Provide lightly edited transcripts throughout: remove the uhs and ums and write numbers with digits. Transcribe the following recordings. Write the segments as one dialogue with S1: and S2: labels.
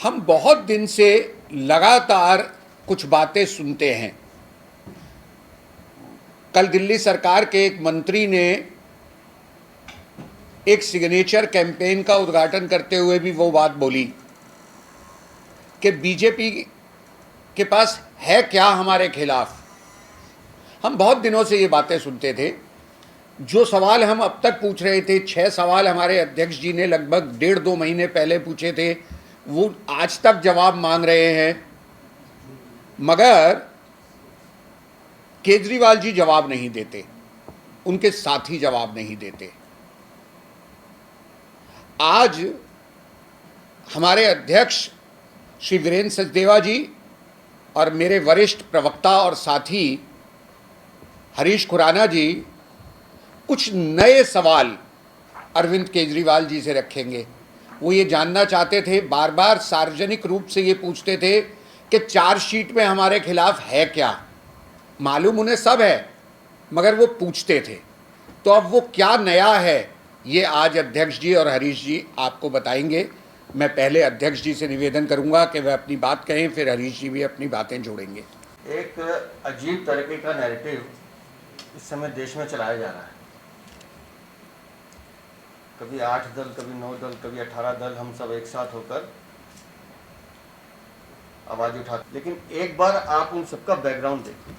S1: हम बहुत दिन से लगातार कुछ बातें सुनते हैं। कल दिल्ली सरकार के एक मंत्री ने एक सिग्नेचर कैंपेन का उद्घाटन करते हुए भी वो बात बोली कि बीजेपी के पास है क्या हमारे खिलाफ। हम बहुत दिनों से ये बातें सुनते थे। जो सवाल हम अब तक पूछ रहे थे, 6 सवाल हमारे अध्यक्ष जी ने लगभग 1.5-2 महीने पहले पूछे थे, वो आज तक जवाब मांग रहे हैं, मगर केजरीवाल जी जवाब नहीं देते, उनके साथी जवाब नहीं देते। आज हमारे अध्यक्ष श्री वीरेंद्र सचदेवा जी और मेरे वरिष्ठ प्रवक्ता और साथी हरीश खुराना जी कुछ नए सवाल अरविंद केजरीवाल जी से रखेंगे। वो ये जानना चाहते थे, बार बार सार्वजनिक रूप से ये पूछते थे कि चार्जशीट में हमारे खिलाफ है क्या। मालूम उन्हें सब है, मगर वो पूछते थे। तो अब वो क्या नया है, ये आज अध्यक्ष जी और हरीश जी आपको बताएंगे। मैं पहले अध्यक्ष जी से निवेदन करूंगा कि वह अपनी बात कहें, फिर हरीश जी भी अपनी बातें जोड़ेंगे।
S2: एक अजीब तरीके का नैरेटिव इस समय देश में चलाया जा रहा है। कभी 8 दल, कभी 9 दल, कभी 18 दल, हम सब एक साथ होकर आवाज उठाते। लेकिन एक बार आप उन सबका बैकग्राउंड देखिए।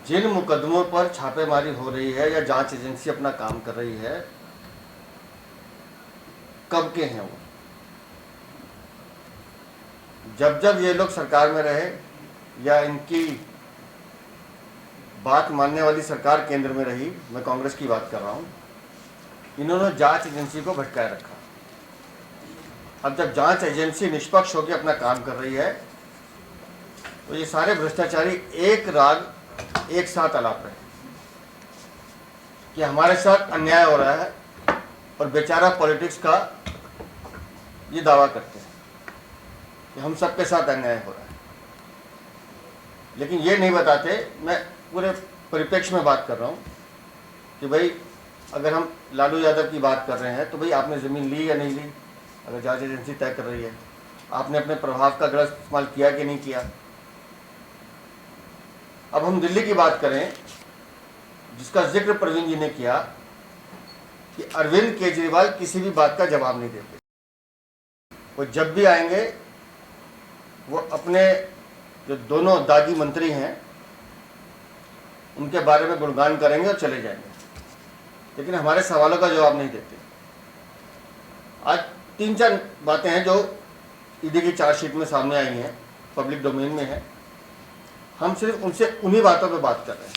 S2: जिन मुकदमों पर छापेमारी हो रही है या जांच एजेंसी अपना काम कर रही है, कब के हैं वो? जब जब ये लोग सरकार में रहे या इनकी बात मानने वाली सरकार केंद्र में रही, मैं कांग्रेस की बात कर रहा हूं, इन्होंने जांच एजेंसी को भटकाए रखा। अब जब जांच एजेंसी निष्पक्ष होकर अपना काम कर रही है, तो ये सारे भ्रष्टाचारी एक राग एक साथ अलाप रहे कि हमारे साथ अन्याय हो रहा है, और बेचारा पॉलिटिक्स का ये दावा करते हैं कि हम सबके साथ अन्याय हो रहा है। लेकिन ये नहीं बताते, मैं पूरे परिप्रेक्ष्य में बात कर रहा हूँ कि भाई अगर हम लालू यादव की बात कर रहे हैं तो भाई आपने ज़मीन ली या नहीं ली, अगर जांच एजेंसी तय कर रही है। आपने अपने प्रभाव का गलत इस्तेमाल किया कि नहीं किया। अब हम दिल्ली की बात करें, जिसका जिक्र प्रवीण जी ने किया कि अरविंद केजरीवाल किसी भी बात का जवाब नहीं देते। वो जब भी आएंगे वो अपने जो दोनों दागी मंत्री हैं उनके बारे में गुणगान करेंगे और चले जाएंगे, लेकिन हमारे सवालों का जवाब नहीं देते। आज 3-4 बातें हैं जो ईडी की चार्जशीट में सामने आई हैं, पब्लिक डोमेन में है। हम सिर्फ उनसे उन्हीं बातों पे बात कर रहे हैं।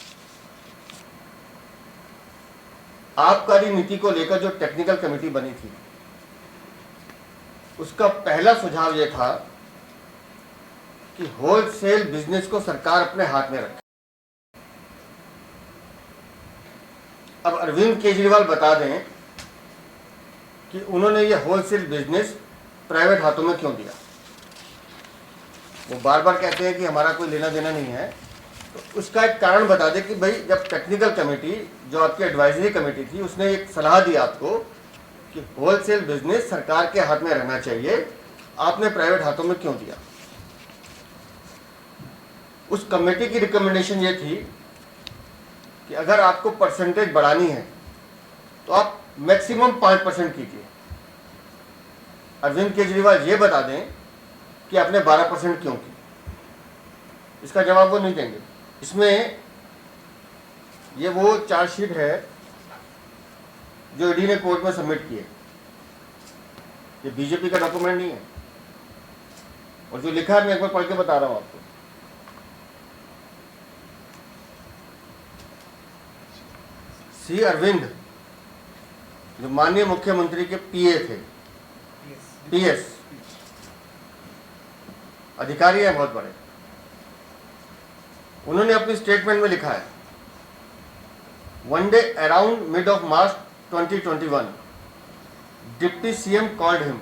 S2: आबकारी नीति को लेकर जो टेक्निकल कमेटी बनी थी, उसका पहला सुझाव यह था कि होलसेल बिजनेस को सरकार अपने हाथ में रखे। अब अरविंद केजरीवाल बता दें कि उन्होंने ये होलसेल बिजनेस प्राइवेट हाथों में क्यों दिया। वो बार बार कहते हैं कि हमारा कोई लेना देना नहीं है, तो उसका एक कारण बता दें कि भाई जब टेक्निकल कमेटी जो आपकी एडवाइजरी कमेटी थी, उसने एक सलाह दी आपको कि होलसेल बिजनेस सरकार के हाथ में रहना चाहिए, आपने प्राइवेट हाथों में क्यों दिया। उस कमेटी की रिकमेंडेशन ये थी कि अगर आपको परसेंटेज बढ़ानी है तो आप मैक्सिमम 5% कीजिए। अरविंद केजरीवाल ये बता दें कि आपने 12% क्यों की। इसका जवाब वो नहीं देंगे। इसमें ये वो चार्जशीट है जो ईडी ने कोर्ट में सबमिट की है। ये बीजेपी का डॉक्यूमेंट नहीं है, और जो लिखा है मैं एक बार पढ़ के बता रहा हूं आपको। सी अरविंद जो माननीय मुख्यमंत्री के पीए थे, पीएस अधिकारी हैं बहुत बड़े, उन्होंने अपनी स्टेटमेंट में लिखा है, one day around mid of March 2021 deputy CM called him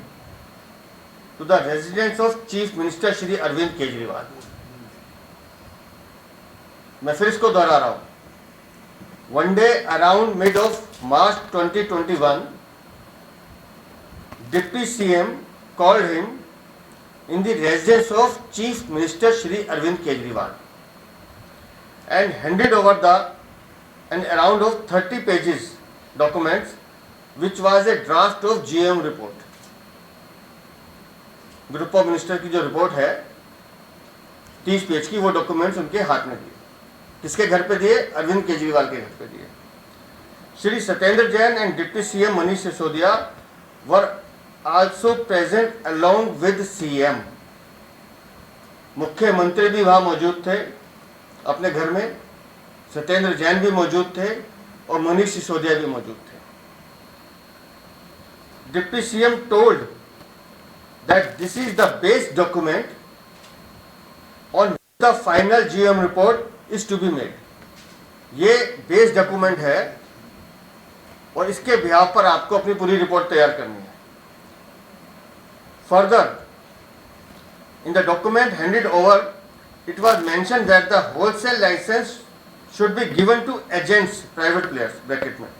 S2: to the residence of chief minister Shri Arvind Kejriwal. मैं फिर इसको दोहरा रहा हूं, one day around mid of March 2021 Deputy CM called him in the residence of Chief Minister Shri Arvind Kejriwal and handed over an around of 30 pages documents which was a draft of GM report. Group of minister की जो report है 30 page की, वो documents उनके हाथ में दिए। किसके घर पे दिए? अरविंद केजरीवाल के घर पे दिए। Shri Satyendra Jain and deputy CM Manish Sisodia were also present along with CM. मुख्यमंत्री भी वहां मौजूद थे अपने घर में, सत्येंद्र जैन भी मौजूद थे और मनीष सिसोदिया भी मौजूद थे। Deputy CM told that this is the base document on which the final GM report is to be made. ये बेस डॉक्यूमेंट है और इसके बिहाफ पर आपको अपनी पूरी रिपोर्ट तैयार करनी है। Further, in the document handed over, it was mentioned that the wholesale license should be given to agents, private players, bracket में,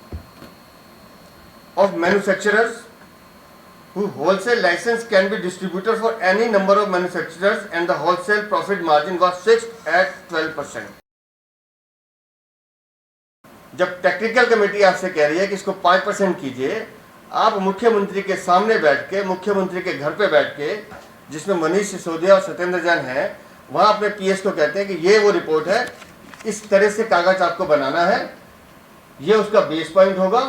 S2: of manufacturers whose wholesale license can be distributed for any number of manufacturers and the wholesale profit margin was fixed at 12%. जब technical committee आपसे कह रही है कि इसको 5% कीजिए, आप मुख्यमंत्री के सामने बैठ के, मुख्यमंत्री के घर पे बैठ के, जिसमें मनीष सिसोदिया और सत्येंद्र जैन है, वहां अपने पीएस को कहते हैं कि ये वो रिपोर्ट है, इस तरह से कागज आपको बनाना है, ये उसका बेस पॉइंट होगा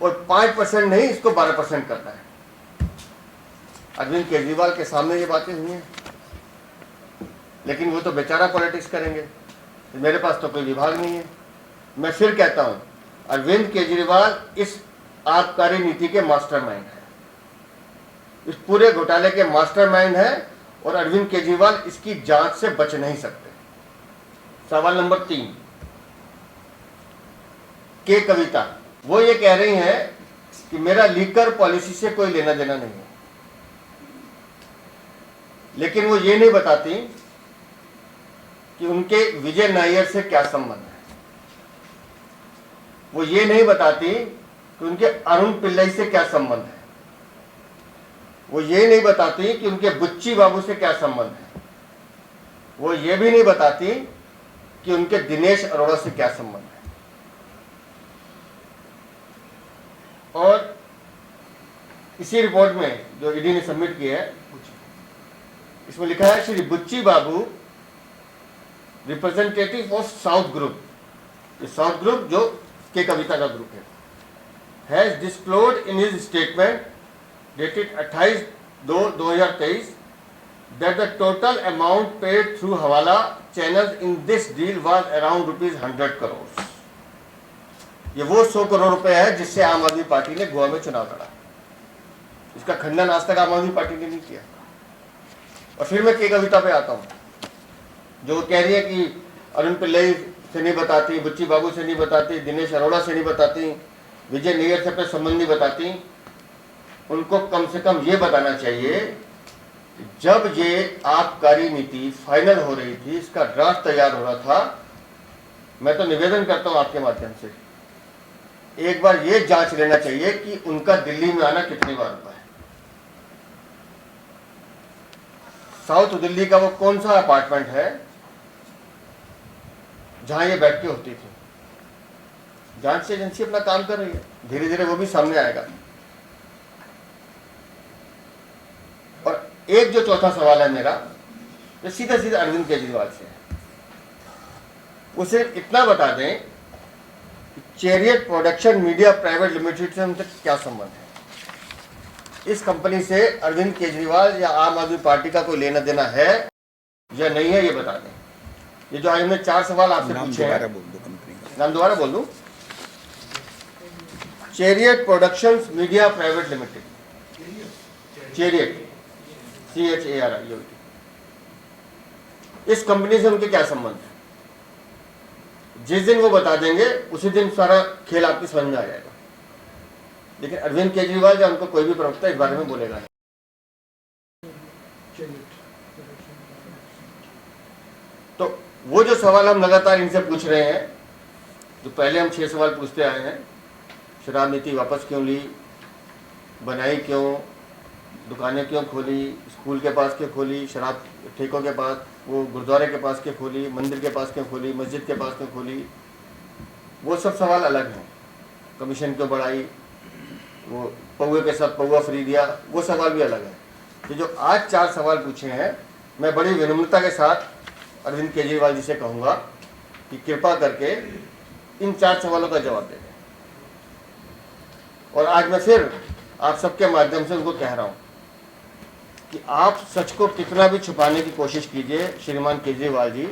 S2: और 5% नहीं, इसको 12% करना है। अरविंद केजरीवाल के सामने ये बातें हुई हैं, लेकिन वो तो बेचारा पॉलिटिक्स करेंगे, मेरे पास तो कोई विभाग नहीं है। मैं फिर कहता हूं, अरविंद केजरीवाल इस आबकारी नीति के मास्टरमाइंड है, इस पूरे घोटाले के मास्टरमाइंड है और अरविंद केजरीवाल इसकी जांच से बच नहीं सकते। सवाल नंबर 3, के कविता, वो ये कह रही हैं कि मेरा लीकर पॉलिसी से कोई लेना देना नहीं है, लेकिन वो ये नहीं बताती कि उनके विजय नायर से क्या संबंध है। वो ये नहीं बताती कि उनके अरुण पिल्लई से क्या संबंध है। वो ये नहीं बताती कि उनके बुच्ची बाबू से क्या संबंध है। वो ये भी नहीं बताती कि उनके दिनेश अरोड़ा से क्या संबंध है। और इसी रिपोर्ट में जो ईडी ने सबमिट की है, इसमें लिखा है श्री बुच्ची बाबू रिप्रेजेंटेटिव ऑफ साउथ ग्रुप, ये साउथ ग्रुप जो के कविता का ग्रुप है, has disclosed in his statement dated 28/2/2023 that the total amount paid through हवाला channels in this deal was around ₹100 crores। ये वो 100 करोड़ रुपए है जिससे आम आदमी पार्टी ने गोवा में चुनाव लड़ा। इसका खंडन आज तक आम आदमी पार्टी ने नहीं किया। और फिर मैं के कविता पे आता हूँ, जो कह रही है कि अरुण पिल्लई से नहीं बताती, बुच्ची बाबू से नहीं बताती, दिनेश अरोड़ा से नहीं बताती, विजय नायर से अपने संबंध नहीं बताती। उनको कम से कम ये बताना चाहिए, जब ये आबकारी नीति फाइनल हो रही थी, इसका ड्राफ्ट तैयार हो रहा था, मैं तो निवेदन करता हूं आपके माध्यम से, एक बार ये जांच लेना चाहिए कि उनका दिल्ली में आना कितनी बार हुआ है। साउथ दिल्ली का वो कौन सा अपार्टमेंट है जहां ये बैठ के होती थी। जांच एजेंसी अपना काम कर रही है, धीरे धीरे वो भी सामने आएगा। और एक जो चौथा सवाल है मेरा, ये सीधा सीधा अरविंद केजरीवाल से है। उसे इतना बता दें कि chariot production media private limited से उनसे क्या संबंध है। इस कंपनी से अरविंद केजरीवाल या आम आदमी पार्टी का कोई लेना देना है या नहीं है, ये बता दें। ये जो आज हमने 4 सवाल आपसे पूछे हैं, नाम दोबारा बोल दूं, chariot productions media private limited, chariot CHARIOT, इस कंपनी से उनके क्या संबंध है। जिस दिन वो बता देंगे उसी दिन सारा खेल आपकी समझ में आ जाएगा। लेकिन अरविंद केजरीवाल या उनको कोई भी प्रवक्ता इस बारे में बोलेगा नहीं। तो वो जो सवाल हम लगातार इनसे पूछ रहे हैं, जो पहले हम 6 सवाल पूछते आए हैं, शराब नीति वापस क्यों ली, बनाई क्यों, दुकानें क्यों खोली, स्कूल के पास क्यों खोली, शराब ठेकों के पास, वो गुरुद्वारे के पास क्यों खोली, मंदिर के पास क्यों खोली, मस्जिद के पास क्यों खोली, वो सब सवाल अलग हैं। कमीशन क्यों बढ़ाई, वो पौवे के साथ पौवा फ्री दिया, वो सवाल भी अलग है। तो जो आज 4 सवाल पूछे हैं, मैं बड़ी विनम्रता के साथ अरविंद केजरीवाल जी से कहूँगा कि कृपा करके इन 4 सवालों का जवाब दे दें। और आज मैं फिर आप सबके माध्यम से उनको कह रहा हूँ कि आप सच को कितना भी छुपाने की कोशिश कीजिए, श्रीमान केजरीवाल जी,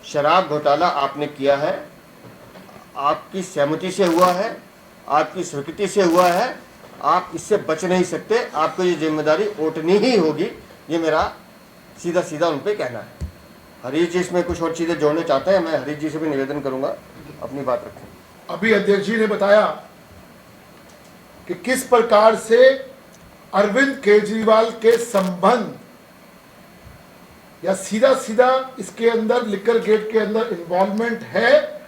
S2: शराब घोटाला आपने किया है, आपकी सहमति से हुआ है, आपकी स्वीकृति से हुआ है, आप इससे बच नहीं सकते, आपको ये जिम्मेदारी उठनी ही होगी। ये मेरा सीधा सीधा उन पर कहना है। हरीश जी इसमें कुछ और चीज़ें जोड़ने चाहते हैं, मैं हरीश जी से भी निवेदन करूंगा अपनी बात रखें।
S3: अभी अध्यक्ष जी ने बताया कि किस प्रकार से अरविंद केजरीवाल के संबंध या सीधा सीधा इसके अंदर लिकर गेट के अंदर इन्वॉल्वमेंट है।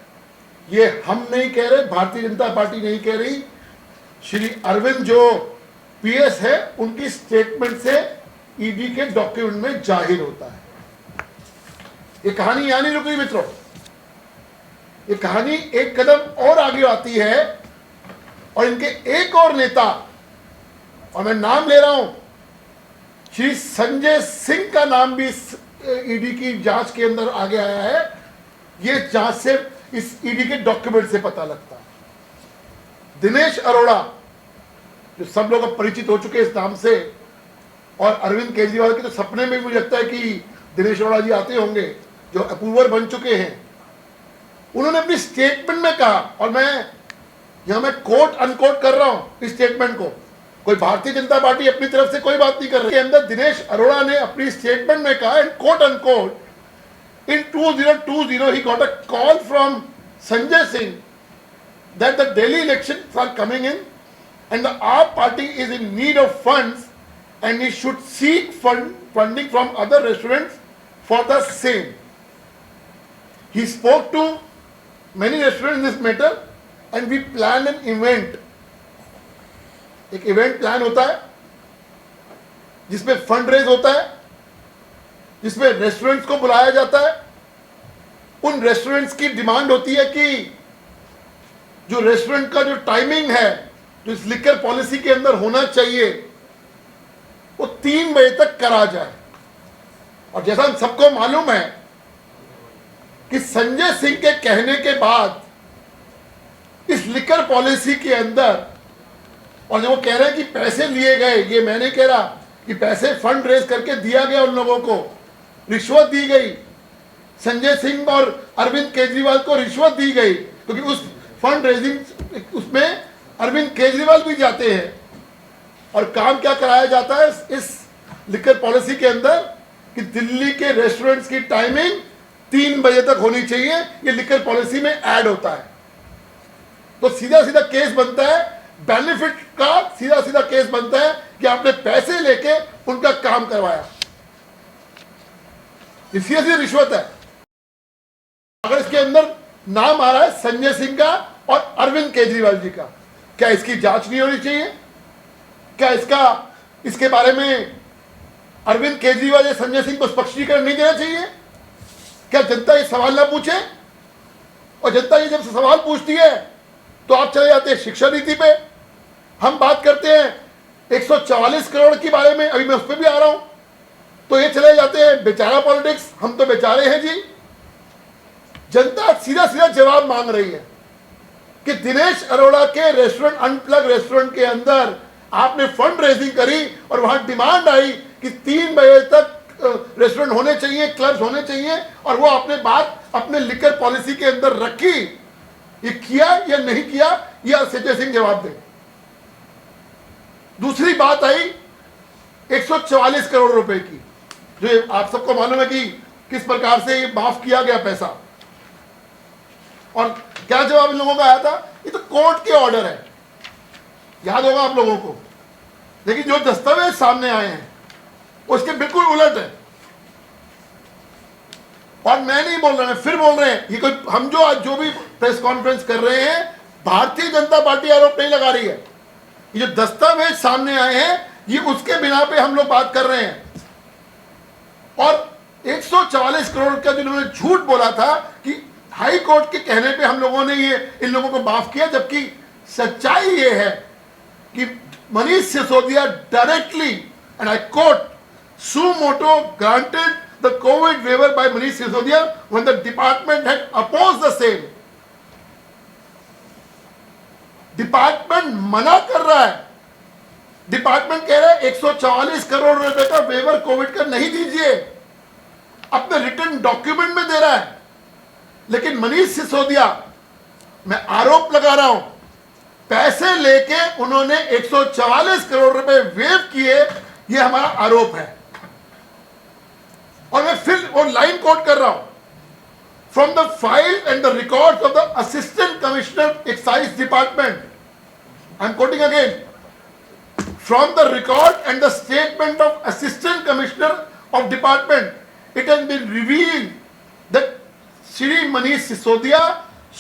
S3: ये हम नहीं कह रहे, भारतीय जनता पार्टी नहीं कह रही, श्री अरविंद जो पीएस है उनकी स्टेटमेंट से ईडी के डॉक्यूमेंट में जाहिर होता है। ये कहानी यहां नहीं रुक रही मित्रों, ये कहानी एक कदम और आगे आती है और इनके एक और नेता, और मैं नाम ले रहा हूं, श्री संजय सिंह का नाम भी ईडी की जांच के अंदर आगे आया है। ये जांच से इस ईडी के डॉक्यूमेंट से पता लगता है। दिनेश अरोड़ा, जो सब लोग अब परिचित हो चुके इस नाम से, और अरविंद केजरीवाल के तो सपने में मुझे लगता है कि दिनेश अरोड़ा जी आते होंगे, जो अप्रूवर बन चुके हैं। उन्होंने अपनी स्टेटमेंट में कहा, और मैं कोट अनकोट कर रहा हूं इस स्टेटमेंट को, कोई भारतीय जनता पार्टी अपनी तरफ से कोई बात नहीं कर रही। के अंदर दिनेश अरोड़ा ने अपनी स्टेटमेंट में कहा, and quote unquote, in 2020 he got a call from Sanjay Singh that the Delhi elections are coming in and the AAP party is in need of funds and he should seek funding from other restaurants for the same. He spoke to many restaurants in this matter and we planned an event. एक event plan होता है जिसमें fund raise होता है, जिसमें restaurants को बुलाया जाता है। उन रेस्टोरेंट्स की डिमांड होती है कि जो रेस्टोरेंट का जो टाइमिंग है, जो इस लिकर पॉलिसी के अंदर होना चाहिए, वो 3 बजे तक करा जाए। और जैसा हम सबको मालूम है कि संजय सिंह के कहने के बाद इस लिकर पॉलिसी के अंदर, और जो वो कह रहे हैं कि पैसे लिए गए, ये मैं नहीं कह रहा कि पैसे फंड रेज करके दिया गया, उन लोगों को रिश्वत दी गई, संजय सिंह और अरविंद केजरीवाल को रिश्वत दी गई, क्योंकि उस फंड रेजिंग उसमें अरविंद केजरीवाल भी जाते हैं। और काम क्या कराया जाता है इस लिकर पॉलिसी के अंदर कि दिल्ली के रेस्टोरेंट्स की टाइमिंग 3 बजे तक होनी चाहिए, ये लिकर पॉलिसी में ऐड होता है। तो सीधा सीधा केस बनता है, बेनिफिट का सीधा सीधा केस बनता है कि आपने पैसे लेके उनका काम करवाया, इसलिए रिश्वत है। अगर इसके अंदर नाम आ रहा है संजय सिंह का और अरविंद केजरीवाल जी का, क्या इसकी जांच नहीं होनी चाहिए? क्या इसके बारे में अरविंद केजरीवाल या संजय सिंह को स्पष्टीकरण नहीं देना चाहिए? क्या जनता ये सवाल ना पूछे? और जनता ये जब सवाल पूछती है तो आप चले जाते हैं शिक्षा नीति पे। हम बात करते हैं 144 करोड़ के बारे में, अभी मैं उस पर भी आ रहा हूं, तो ये चले जाते हैं बेचारा पॉलिटिक्स, हम तो बेचारे हैं जी। जनता सीधा सीधा जवाब मांग रही है कि दिनेश अरोड़ा के रेस्टोरेंट, अनप्लग रेस्टोरेंट के अंदर आपने फंड रेजिंग करी और वहां डिमांड आई कि 3 बजे तक रेस्टोरेंट होने चाहिए, क्लब्स होने चाहिए, और वो आपने बात अपने लिकर पॉलिसी के अंदर रखी। ये किया या नहीं किया, यह संजय सिंह जवाब दें। दूसरी बात आई 144 करोड़ रुपए की, जो आप सबको मालूम है कि किस प्रकार से ये माफ किया गया पैसा। और क्या जवाब इन लोगों का आया था? ये तो कोर्ट के ऑर्डर है, याद होगा आप लोगों को। लेकिन जो दस्तावेज सामने आए हैं उसके बिल्कुल उलट है। और मैं नहीं बोल रहा, मैं फिर बोल रहे हैं, ये कोई हम जो आज जो भी प्रेस कॉन्फ्रेंस कर रहे हैं, भारतीय जनता पार्टी आरोप नहीं लगा रही है। ये जो दस्तावेज सामने आए हैं, ये उसके बिना पे हम लोग बात कर रहे हैं। और 144 करोड़ का जिन्होंने झूठ बोला था कि हाई कोर्ट के कहने पे हम लोगों ने ये इन लोगों को माफ किया, जबकि सच्चाई ये है कि Manish Sisodia directly, and I quote, suo moto granted the COVID waiver by Manish Sisodia when the department had opposed the same. Department मना कर रहा है, डिपार्टमेंट कह रहा है 144 करोड़ रुपए का वेवर कोविड का नहीं दीजिए, अपने रिटर्न डॉक्यूमेंट में दे रहा है। लेकिन मनीष सिसोदिया, मैं आरोप लगा रहा हूं, पैसे लेके उन्होंने 144 करोड़ रुपए वेव किए, ये हमारा आरोप है। और मैं फिर वो लाइन कोट कर रहा हूं, from the file and the records of the assistant commissioner excise department, I am quoting again, from the record and the statement of assistant commissioner of department, it has been revealed that Shri Manish Sisodia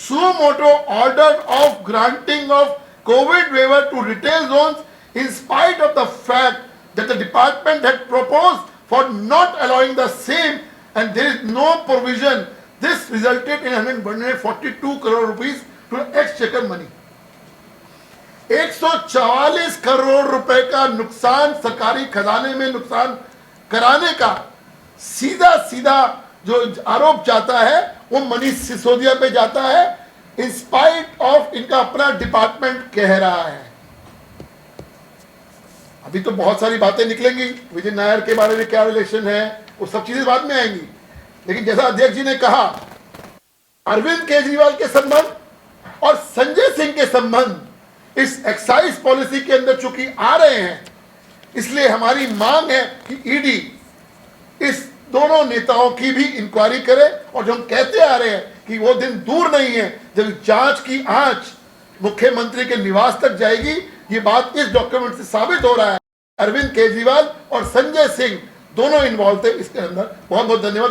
S3: suo moto ordered of granting of COVID waiver to retail zones in spite of the fact that the department had proposed for not allowing the same, and there is no provision. This resulted in 142 crore rupees to exchequer money. 144 crore रुपए का नुकसान, सरकारी खजाने में नुकसान कराने का सीधा सीधा जो आरोप जाता है वो मनीष सिसोदिया पे जाता है, इन स्पाइट ऑफ इनका अपना डिपार्टमेंट कह रहा है। अभी तो बहुत सारी बातें निकलेंगी, विजय नायर के बारे में क्या रिलेशन है, वो सब चीजें बाद में आएंगी। लेकिन जैसा अध्यक्ष जी ने कहा, अरविंद केजरीवाल के संबंध और संजय सिंह के संबंध इस एक्साइज पॉलिसी के अंदर चूंकि आ रहे हैं, इसलिए हमारी मांग है कि ईडी इस दोनों नेताओं की भी इंक्वायरी करे। और जो हम कहते आ रहे हैं कि वो दिन दूर नहीं है जब जांच की आंच मुख्यमंत्री के निवास तक जाएगी, ये बात इस डॉक्यूमेंट से साबित हो रहा है। अरविंद केजरीवाल और संजय सिंह दोनों इन्वॉल्व थे इसके अंदर। बहुत बहुत धन्यवाद।